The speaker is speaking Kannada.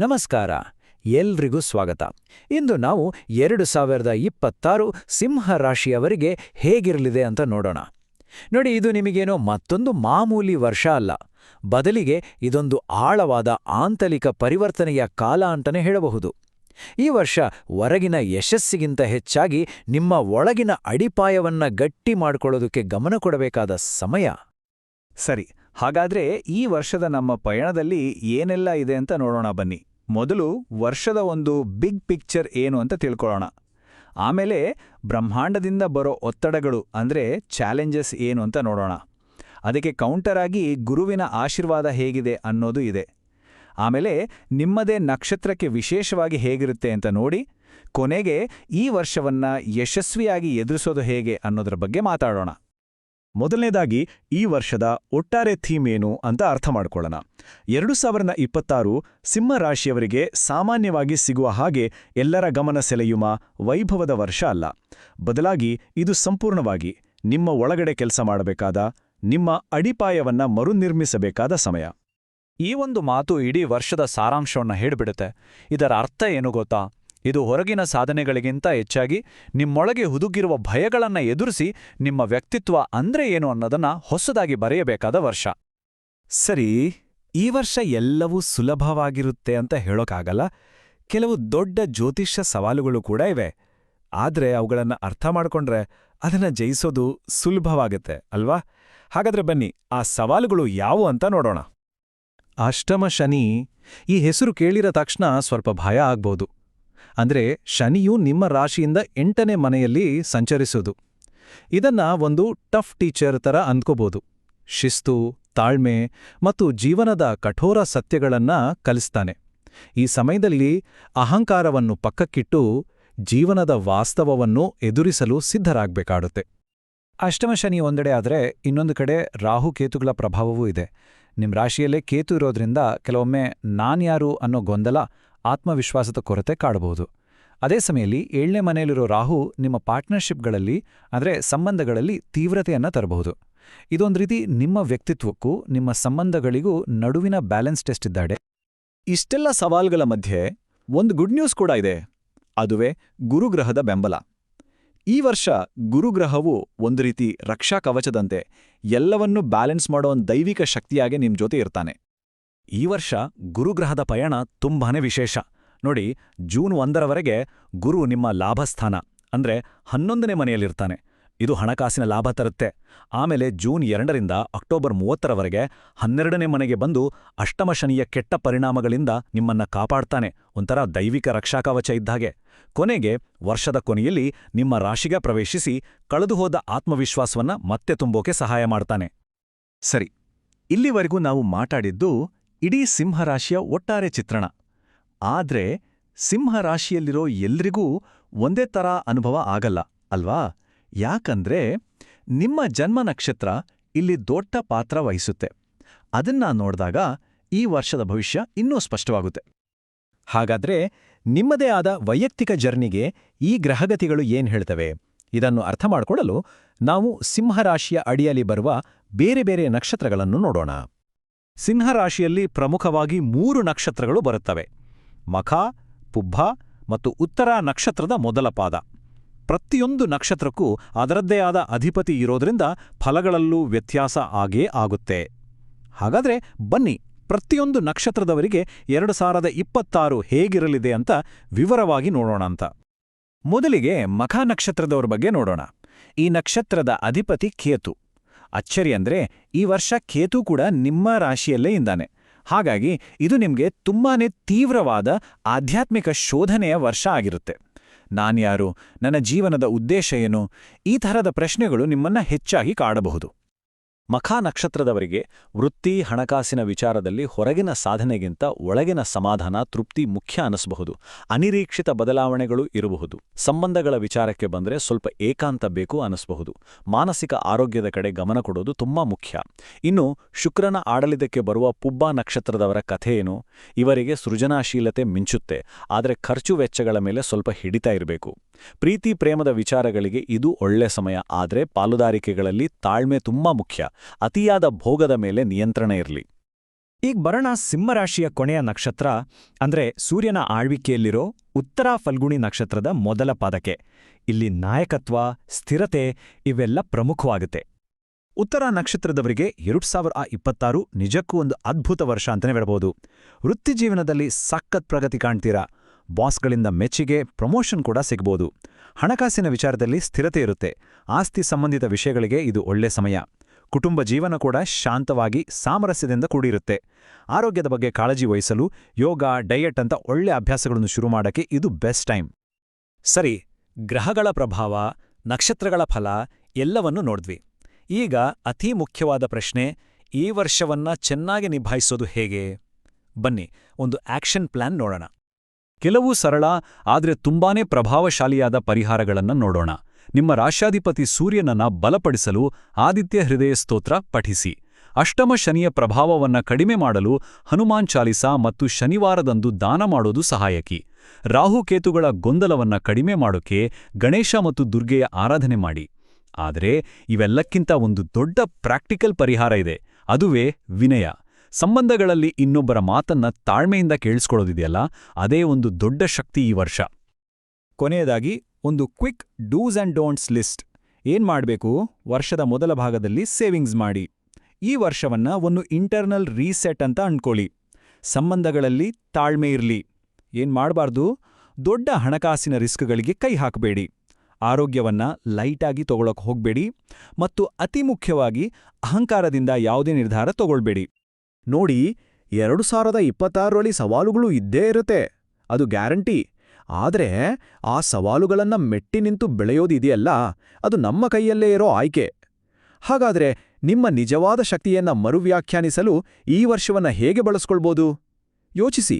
ನಮಸ್ಕಾರ. ಎಲ್ರಿಗೂ ಸ್ವಾಗತ. ಇಂದು ನಾವು 2026 ಸಿಂಹ ರಾಶಿಯವರಿಗೆ ಹೇಗಿರಲಿದೆ ಅಂತ ನೋಡೋಣ. ನೋಡಿ, ಇದು ನಿಮಗೇನೋ ಮತ್ತೊಂದು ಮಾಮೂಲಿ ವರ್ಷ ಅಲ್ಲ. ಬದಲಿಗೆ ಇದೊಂದು ಆಳವಾದ ಆಂತರಿಕ ಪರಿವರ್ತನೆಯ ಕಾಲ ಅಂತಾನೆ ಹೇಳಬಹುದು. ಈ ವರ್ಷ ಹೊರಗಿನ ಯಶಸ್ಸಿಗಿಂತ ಹೆಚ್ಚಾಗಿ ನಿಮ್ಮ ಒಳಗಿನ ಅಡಿಪಾಯವನ್ನ ಗಟ್ಟಿ ಮಾಡ್ಕೊಳ್ಳೋದಕ್ಕೆ ಗಮನ ಕೊಡಬೇಕಾದ ಸಮಯ. ಸರಿ, ಹಾಗಾದ್ರೆ ಈ ವರ್ಷದ ನಮ್ಮ ಪಯಣದಲ್ಲಿ ಏನೆಲ್ಲ ಇದೆ ಅಂತ ನೋಡೋಣ ಬನ್ನಿ. ಮೊದಲು ವರ್ಷದ ಒಂದು ಬಿಗ್ ಪಿಕ್ಚರ್ ಏನು ಅಂತ ತಿಳ್ಕೊಳ್ಳೋಣ. ಆಮೇಲೆ ಬ್ರಹ್ಮಾಂಡದಿಂದ ಬರೋ ಒತ್ತಡಗಳು ಅಂದ್ರೆ ಚಾಲೆಂಜಸ್ ಏನು ಅಂತ ನೋಡೋಣ. ಅದಕ್ಕೆ ಕೌಂಟರ್ ಆಗಿ ಗುರುವಿನ ಆಶೀರ್ವಾದ ಹೇಗಿದೆ ಅನ್ನೋದು ಇದೆ. ಆಮೇಲೆ ನಿಮ್ಮದೇ ನಕ್ಷತ್ರಕ್ಕೆ ವಿಶೇಷವಾಗಿ ಹೇಗಿರುತ್ತೆ ಅಂತ ನೋಡಿ, ಕೊನೆಗೆ ಈ ವರ್ಷವನ್ನ ಯಶಸ್ವಿಯಾಗಿ ಎದುರಿಸೋದು ಹೇಗೆ ಅನ್ನೋದರ ಬಗ್ಗೆ ಮಾತಾಡೋಣ. ಮೊದಲನೇದಾಗಿ ಈ ವರ್ಷದ ಒಟ್ಟಾರೆ ಥೀಮ್ ಏನು ಅಂತ ಅರ್ಥ ಮಾಡ್ಕೊಳ್ಳೋಣ. 2026 ಸಿಂಹ ರಾಶಿಯವರಿಗೆ ಸಾಮಾನ್ಯವಾಗಿ ಸಿಗುವ ಹಾಗೆ ಎಲ್ಲರ ಗಮನ ಸೆಳೆಯುವ ವೈಭವದ ವರ್ಷ ಅಲ್ಲ. ಬದಲಾಗಿ ಇದು ಸಂಪೂರ್ಣವಾಗಿ ನಿಮ್ಮ ಒಳಗಡೆ ಕೆಲಸ ಮಾಡಬೇಕಾದ, ನಿಮ್ಮ ಅಡಿಪಾಯವನ್ನ ಮರುನಿರ್ಮಿಸಬೇಕಾದ ಸಮಯ. ಈ ಒಂದು ಮಾತು ಇಡೀ ವರ್ಷದ ಸಾರಾಂಶವನ್ನ ಹೇಳ್ಬಿಡುತ್ತೆ. ಇದರ ಅರ್ಥ ಏನು ಗೊತ್ತಾ? ಇದು ಹೊರಗಿನ ಸಾಧನೆಗಳಿಗಿಂತ ಹೆಚ್ಚಾಗಿ ನಿಮ್ಮೊಳಗೆ ಹುದುಗಿರುವ ಭಯಗಳನ್ನ ಎದುರಿಸಿ ನಿಮ್ಮ ವ್ಯಕ್ತಿತ್ವ ಅಂದ್ರೆ ಏನು ಅನ್ನೋದನ್ನ ಹೊಸದಾಗಿ ಬರೆಯಬೇಕಾದ ವರ್ಷ. ಸರಿ, ಈ ವರ್ಷ ಎಲ್ಲವೂ ಸುಲಭವಾಗಿರುತ್ತೆ ಅಂತ ಹೇಳೋಕ್ಕಾಗಲ್ಲ. ಕೆಲವು ದೊಡ್ಡ ಜ್ಯೋತಿಷ್ಯ ಸವಾಲುಗಳು ಕೂಡ ಇವೆ. ಆದ್ರೆ ಅವುಗಳನ್ನ ಅರ್ಥ ಮಾಡ್ಕೊಂಡ್ರೆ ಅದನ್ನ ಜಯಿಸೋದು ಸುಲಭವಾಗುತ್ತೆ ಅಲ್ವಾ? ಹಾಗಾದ್ರೆ ಬನ್ನಿ, ಆ ಸವಾಲುಗಳು ಯಾವುವು ಅಂತ ನೋಡೋಣ. ಅಷ್ಟಮ ಶನಿ. ಈ ಹೆಸರು ಕೇಳಿರ ತಕ್ಷಣ ಸ್ವಲ್ಪ ಭಯ ಆಗ್ಬೋದು. ಅಂದ್ರೆ ಶನಿಯು ನಿಮ್ಮ ರಾಶಿಯಿಂದ 8ನೇ ಮನೆಯಲ್ಲಿ ಸಂಚರಿಸೋದು. ಇದನ್ನ ಒಂದು ಟಫ್ ಟೀಚರ್ ತರ ಅಂದ್ಕೋಬೋದು. ಶಿಸ್ತು, ತಾಳ್ಮೆ ಮತ್ತು ಜೀವನದ ಕಠೋರ ಸತ್ಯಗಳನ್ನ ಕಲಿಸ್ತಾನೆ. ಈ ಸಮಯದಲ್ಲಿ ಅಹಂಕಾರವನ್ನು ಪಕ್ಕಕ್ಕಿಟ್ಟು ಜೀವನದ ವಾಸ್ತವವನ್ನು ಎದುರಿಸಲು ಸಿದ್ಧರಾಗಬೇಕಾಡುತ್ತೆ. ಅಷ್ಟಮ ಶನಿ ಒಂದೆಡೆ ಆದರೆ ಇನ್ನೊಂದು ಕಡೆ ರಾಹುಕೇತುಗಳ ಪ್ರಭಾವವೂ ಇದೆ. ನಿಮ್ಮ ರಾಶಿಯಲ್ಲೇ ಕೇತು ಇರೋದ್ರಿಂದ ಕೆಲವೊಮ್ಮೆ ನಾನ್ಯಾರು ಅನ್ನೋ ಗೊಂದಲ, ಆತ್ಮವಿಶ್ವಾಸದ ಕೊರತೆ ಕಾಡಬಹುದು. ಅದೇ ಸಮಯದಲ್ಲಿ 7ನೇ ಮನೆಯಲ್ಲಿರೋ ರಾಹು ನಿಮ್ಮ ಪಾರ್ಟ್ನರ್ಶಿಪ್ಗಳಲ್ಲಿ ಅಂದರೆ ಸಂಬಂಧಗಳಲ್ಲಿ ತೀವ್ರತೆಯನ್ನ ತರಬಹುದು. ಇದೊಂದು ರೀತಿ ನಿಮ್ಮ ವ್ಯಕ್ತಿತ್ವಕ್ಕೂ ನಿಮ್ಮ ಸಂಬಂಧಗಳಿಗೂ ನಡುವಿನ ಬ್ಯಾಲೆನ್ಸ್ ಟೆಸ್ಟ್ ಇದ್ದಾಡೆ. ಇಷ್ಟೆಲ್ಲ ಸವಾಲ್ಗಳ ಮಧ್ಯೆ ಒಂದು ಗುಡ್ ನ್ಯೂಸ್ ಕೂಡ ಇದೆ. ಅದುವೇ ಗುರುಗ್ರಹದ ಬೆಂಬಲ. ಈ ವರ್ಷ ಗುರುಗ್ರಹವು ಒಂದು ರೀತಿ ರಕ್ಷಾ ಕವಚದಂತೆ ಎಲ್ಲವನ್ನೂ ಬ್ಯಾಲೆನ್ಸ್ ಮಾಡೋ ಒಂದು ದೈವಿಕ ಶಕ್ತಿಯಾಗಿ ನಿಮ್ ಜೊತೆ ಇರ್ತಾನೆ. ಈ ವರ್ಷ ಗುರುಗ್ರಹದ ಪಯಣ ತುಂಬಾನೇ ವಿಶೇಷ. ನೋಡಿ, ಜೂನ್ 1ರವರೆಗೆ ಗುರು ನಿಮ್ಮ ಲಾಭಸ್ಥಾನ ಅಂದ್ರೆ 11ನೇ ಮನೆಯಲ್ಲಿರ್ತಾನೆ. ಇದು ಹಣಕಾಸಿನ ಲಾಭ ತರುತ್ತೆ. ಆಮೇಲೆ ಜೂನ್ 2ರಿಂದ ಅಕ್ಟೋಬರ್ 30ರವರೆಗೆ 12ನೇ ಮನೆಗೆ ಬಂದು ಅಷ್ಟಮ ಶನಿಯ ಕೆಟ್ಟ ಪರಿಣಾಮಗಳಿಂದ ನಿಮ್ಮನ್ನ ಕಾಪಾಡ್ತಾನೆ. ಒಂಥರ ದೈವಿಕ ರಕ್ಷಾಕವಚ ಇದ್ದಾಗೆ. ಕೊನೆಗೆ ವರ್ಷದ ಕೊನೆಯಲ್ಲಿ ನಿಮ್ಮ ರಾಶಿಗೆ ಪ್ರವೇಶಿಸಿ ಕಳೆದುಹೋದ ಆತ್ಮವಿಶ್ವಾಸವನ್ನ ಮತ್ತೆ ತುಂಬೋಕೆ ಸಹಾಯ ಮಾಡ್ತಾನೆ. ಸರಿ, ಇಲ್ಲಿವರೆಗೂ ನಾವು ಮಾತಾಡಿದ್ದು ಇಡೀ ಸಿಂಹರಾಶಿಯ ಒಟ್ಟಾರೆ ಚಿತ್ರಣ. ಆದ್ರೆ ಸಿಂಹರಾಶಿಯಲ್ಲಿರೋ ಎಲ್ರಿಗೂ ಒಂದೇ ಥರ ಅನುಭವ ಆಗಲ್ಲ ಅಲ್ವಾ? ಯಾಕಂದ್ರೆ ನಿಮ್ಮ ಜನ್ಮ ನಕ್ಷತ್ರ ಇಲ್ಲಿ ದೊಡ್ಡ ಪಾತ್ರ ವಹಿಸುತ್ತೆ. ಅದನ್ನ ನೋಡಿದಾಗ ಈ ವರ್ಷದ ಭವಿಷ್ಯ ಇನ್ನೂ ಸ್ಪಷ್ಟವಾಗುತ್ತೆ. ಹಾಗಾದ್ರೆ ನಿಮ್ಮದೇ ಆದ ವೈಯಕ್ತಿಕ ಜರ್ನಿಗೆ ಈ ಗ್ರಹಗತಿಗಳು ಏನ್ ಹೇಳ್ತವೆ? ಇದನ್ನು ಅರ್ಥ ಮಾಡಿಕೊಳ್ಳಲು ನಾವು ಸಿಂಹರಾಶಿಯ ಅಡಿಯಲ್ಲಿ ಬರುವ ಬೇರೆ ಬೇರೆ ನಕ್ಷತ್ರಗಳನ್ನು ನೋಡೋಣ. ಸಿಂಹರಾಶಿಯಲ್ಲಿ ಪ್ರಮುಖವಾಗಿ 3 ನಕ್ಷತ್ರಗಳು ಬರುತ್ತವೆ: ಮಖ, ಪುಬ್ಬ ಮತ್ತು ಉತ್ತರ ನಕ್ಷತ್ರದ ಮೊದಲ ಪಾದ. ಪ್ರತಿಯೊಂದು ನಕ್ಷತ್ರಕ್ಕೂ ಅದರದ್ದೇ ಆದ ಅಧಿಪತಿ ಇರೋದ್ರಿಂದ ಫಲಗಳಲ್ಲೂ ವ್ಯತ್ಯಾಸ ಆಗೇ ಆಗುತ್ತೆ. ಹಾಗಾದ್ರೆ ಬನ್ನಿ, ಪ್ರತಿಯೊಂದು ನಕ್ಷತ್ರದವರಿಗೆ 2026 ಹೇಗಿರಲಿದೆ ಅಂತ ವಿವರವಾಗಿ ನೋಡೋಣ ಅಂತ. ಮೊದಲಿಗೆ ಮಖ ನಕ್ಷತ್ರದವರ ಬಗ್ಗೆ ನೋಡೋಣ. ಈ ನಕ್ಷತ್ರದ ಅಧಿಪತಿ ಕೇತು. ಅಚ್ಚರಿ ಅಂದ್ರೆ ಈ ವರ್ಷ ಕೇತು ಕೂಡ ನಿಮ್ಮ ರಾಶಿಯಲ್ಲೇ ಇದ್ದಾನೆ. ಹಾಗಾಗಿ ಇದು ನಿಮ್ಗೆ ತುಂಬಾನೇ ತೀವ್ರವಾದ ಆಧ್ಯಾತ್ಮಿಕ ಶೋಧನೆಯ ವರ್ಷ ಆಗಿರುತ್ತೆ. ನಾನ್ಯಾರು, ನನ್ನ ಜೀವನದ ಉದ್ದೇಶ ಏನು, ಈ ಥರದ ಪ್ರಶ್ನೆಗಳು ನಿಮ್ಮನ್ನ ಹೆಚ್ಚಾಗಿ ಕಾಡಬಹುದು. ಮಖ ನಕ್ಷತ್ರದವರಿಗೆ ವೃತ್ತಿ, ಹಣಕಾಸಿನ ವಿಚಾರದಲ್ಲಿ ಹೊರಗಿನ ಸಾಧನೆಗಿಂತ ಒಳಗಿನ ಸಮಾಧಾನ, ತೃಪ್ತಿ ಮುಖ್ಯ ಅನಿಸಬಹುದು. ಅನಿರೀಕ್ಷಿತ ಬದಲಾವಣೆಗಳು ಇರಬಹುದು. ಸಂಬಂಧಗಳ ವಿಚಾರಕ್ಕೆ ಬಂದರೆ ಸ್ವಲ್ಪ ಏಕಾಂತ ಬೇಕು ಅನಿಸಬಹುದು. ಮಾನಸಿಕ ಆರೋಗ್ಯದ ಕಡೆ ಗಮನ ಕೊಡೋದು ತುಂಬಾ ಮುಖ್ಯ. ಇನ್ನು ಶುಕ್ರನ ಆಡಳಿತಕ್ಕೆ ಬರುವ ಪುಬ್ಬ ನಕ್ಷತ್ರದವರ ಕಥೆ ಏನು? ಇವರಿಗೆ ಸೃಜನಾಶೀಲತೆ ಮಿಂಚುತ್ತೆ, ಆದರೆ ಖರ್ಚು ವೆಚ್ಚಗಳ ಮೇಲೆ ಸ್ವಲ್ಪ ಹಿಡಿತಾ ಇರಬೇಕು. ಪ್ರೀತಿ ಪ್ರೇಮದ ವಿಚಾರಗಳಿಗೆ ಇದು ಒಳ್ಳೆ ಸಮಯ, ಆದರೆ ಪಾಲುದಾರಿಕೆಗಳಲ್ಲಿ ತಾಳ್ಮೆ ತುಂಬಾ ಮುಖ್ಯ. ಅತಿಯಾದ ಭೋಗದ ಮೇಲೆ ನಿಯಂತ್ರಣ ಇರಲಿ. ಈಗ ಬರೋಣ ಸಿಂಹರಾಶಿಯ ಕೊನೆಯ ನಕ್ಷತ್ರ ಅಂದ್ರೆ ಸೂರ್ಯನ ಆಳ್ವಿಕೆಯಲ್ಲಿರೋ ಉತ್ತರ ಫಲ್ಗುಣಿ ನಕ್ಷತ್ರದ ಮೊದಲ ಪಾದಕ್ಕೆ. ಇಲ್ಲಿ ನಾಯಕತ್ವ, ಸ್ಥಿರತೆ ಇವೆಲ್ಲ ಪ್ರಮುಖವಾಗುತ್ತೆ. ಉತ್ತರ ನಕ್ಷತ್ರದವರಿಗೆ 2026 ನಿಜಕ್ಕೂ ಒಂದು ಅದ್ಭುತ ವರ್ಷ ಅಂತಲೇ ಹೇಳಬಹುದು. ವೃತ್ತಿಜೀವನದಲ್ಲಿ ಸಖತ್ ಪ್ರಗತಿ ಕಾಣ್ತೀರಾ. ಬಾಸ್ಗಳಿಂದ ಮೆಚ್ಚಿಗೆ, ಪ್ರಮೋಷನ್ ಕೂಡ ಸಿಗ್ಬೋದು. ಹಣಕಾಸಿನ ವಿಚಾರದಲ್ಲಿ ಸ್ಥಿರತೆ ಇರುತ್ತೆ. ಆಸ್ತಿ ಸಂಬಂಧಿತ ವಿಷಯಗಳಿಗೆ ಇದು ಒಳ್ಳೆ ಸಮಯ. ಕುಟುಂಬ ಜೀವನ ಕೂಡ ಶಾಂತವಾಗಿ ಸಾಮರಸ್ಯದಿಂದ ಕೂಡಿರುತ್ತೆ. ಆರೋಗ್ಯದ ಬಗ್ಗೆ ಕಾಳಜಿ ವಹಿಸಲು ಯೋಗ, ಡಯಟ್ ಅಂತ ಒಳ್ಳೆ ಅಭ್ಯಾಸಗಳನ್ನು ಶುರು ಮಾಡಕ್ಕೆ ಇದು ಬೆಸ್ಟ್ ಟೈಮ್. ಸರಿ, ಗ್ರಹಗಳ ಪ್ರಭಾವ, ನಕ್ಷತ್ರಗಳ ಫಲ ಎಲ್ಲವನ್ನೂ ನೋಡಿದ್ವಿ. ಈಗ ಅತೀ ಮುಖ್ಯವಾದ ಪ್ರಶ್ನೆ, ಈ ವರ್ಷವನ್ನ ಚೆನ್ನಾಗಿ ನಿಭಾಯಿಸೋದು ಹೇಗೆ? ಬನ್ನಿ ಒಂದು ಆಕ್ಷನ್ ಪ್ಲಾನ್ ನೋಡೋಣ. ಕೆಲವು ಸರಳ ಆದ್ರೆ ತುಂಬಾನೇ ಪ್ರಭಾವಶಾಲಿಯಾದ ಪರಿಹಾರಗಳನ್ನ ನೋಡೋಣ. ನಿಮ್ಮ ರಾಶ್ಯಾಧಿಪತಿ ಸೂರ್ಯನನ್ನ ಬಲಪಡಿಸಲು ಆದಿತ್ಯ ಹೃದಯ ಸ್ತೋತ್ರ ಪಠಿಸಿ. ಅಷ್ಟಮ ಶನಿಯ ಪ್ರಭಾವವನ್ನ ಕಡಿಮೆ ಮಾಡಲು ಹನುಮಾನ್ ಚಾಲಿಸಾ ಮತ್ತು ಶನಿವಾರದಂದು ದಾನ ಮಾಡೋದು ಸಹಾಯಕಿ. ರಾಹುಕೇತುಗಳ ಗೊಂದಲವನ್ನ ಕಡಿಮೆ ಮಾಡೋಕೆ ಗಣೇಶ ಮತ್ತು ದುರ್ಗೆಯ ಆರಾಧನೆ ಮಾಡಿ. ಆದರೆ ಇವೆಲ್ಲಕ್ಕಿಂತ ಒಂದು ದೊಡ್ಡ ಪ್ರಾಕ್ಟಿಕಲ್ ಪರಿಹಾರ ಇದೆ, ಅದುವೇ ವಿನಯ. ಸಂಬಂಧಗಳಲ್ಲಿ ಇನ್ನೊಬ್ಬರ ಮಾತನ್ನ ತಾಳ್ಮೆಯಿಂದ ಕೇಳಿಸ್ಕೊಳ್ಳೋದಿದೆಯಲ್ಲ, ಅದೇ ಒಂದು ದೊಡ್ಡ ಶಕ್ತಿ ಈ ವರ್ಷ. ಕೊನೆಯದಾಗಿ ಒಂದು quick dos and don'ts list. ಏನ್ ಮಾಡಬೇಕು? ವರ್ಷದ ಮೊದಲ ಭಾಗದಲ್ಲಿ ಸೇವಿಂಗ್ಸ್ ಮಾಡಿ. ಈ ವರ್ಷವನ್ನ ಒಂದು ಇಂಟರ್ನಲ್ ರೀಸೆಟ್ ಅಂತ ಅಂದ್ಕೊಳ್ಳಿ. ಸಂಬಂಧಗಳಲ್ಲಿ ತಾಳ್ಮೆ ಇರ್ಲಿ. ಏನ್ ಮಾಡಬಾರ್ದು? ದೊಡ್ಡ ಹಣಕಾಸಿನ ರಿಸ್ಕ್ಗಳಿಗೆ ಕೈ ಹಾಕಬೇಡಿ. ಆರೋಗ್ಯವನ್ನ ಲೈಟಾಗಿ ತಗೊಳಕ್ ಹೋಗ್ಬೇಡಿ. ಮತ್ತು ಅತಿ ಮುಖ್ಯವಾಗಿ ಅಹಂಕಾರದಿಂದ ಯಾವುದೇ ನಿರ್ಧಾರ ತಗೊಳ್ಬೇಡಿ. ನೋಡಿ, 2026ರಲ್ಲಿ ಸವಾಲುಗಳು ಇದ್ದೇ ಇರುತ್ತೆ, ಅದು ಗ್ಯಾರಂಟಿ. ಆದ್ರೆ ಆ ಸವಾಲುಗಳನ್ನ ಮೆಟ್ಟಿ ನಿಂತು ಬೆಳೆಯೋದಿದೆಯಲ್ಲ, ಅದು ನಮ್ಮ ಕೈಯಲ್ಲೇ ಇರೋ ಆಯ್ಕೆ. ಹಾಗಾದ್ರೆ ನಿಮ್ಮ ನಿಜವಾದ ಶಕ್ತಿಯನ್ನ ಮರುವ್ಯಾಖ್ಯಾನಿಸಲು ಈ ವರ್ಷವನ್ನ ಹೇಗೆ ಬಳಸ್ಕೊಳ್ಬೋದು? ಯೋಚಿಸಿ.